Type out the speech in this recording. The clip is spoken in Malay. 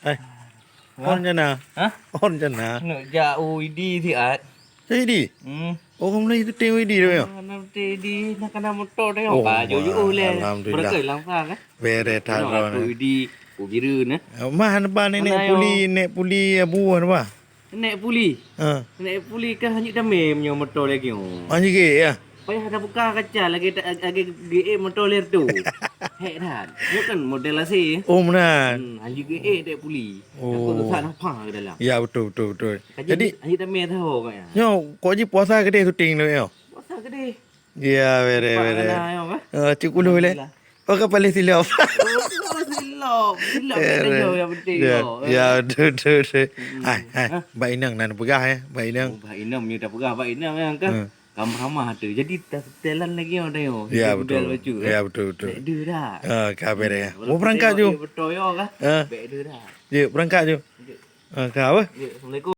Eh, on jana. Hah? On jana. Nak jauh idi thì at. Jadi. Oh, kamu ni tengok di dia. Nam te di nak kena motor dia Oh, apa jo jo le. alhamdulillah. Berkai langsung kan. Bere tharo Tu ne. idi biru ne. Mah ba nek puli abu ba. Nek puli. Nek puli kan hanya dah mem motor lagi. Anji ke ya. Payah dah buka kaca lagi GE motor ler tu. Hek dah. Dia kan model asing. Oh, benar. Anji GE dek puli. Aku tu sana apa ke dalam. Ya, betul. Jadi anji dah mem tahu kan. Yo, kau je puasa gede syuting tu yo. Puasa gede. Ya, bere. Cik kulu le. Oh, kapal silap. Silap kita yang penting. Ya, betul. Hai, Mbak Inang nan pegah ya, Mbak Inang. Mbak Inang ni dah pegah, Mbak Inang kan. Kamu ramah tu. Jadi telan lagi orang dia. Ya, betul. Ya, betul. Beda dah. Kabar ya. Oh, berangkat ju. Betul ya kan. Beda dah. Ya, berangkat ju. Kau apa? Assalamualaikum.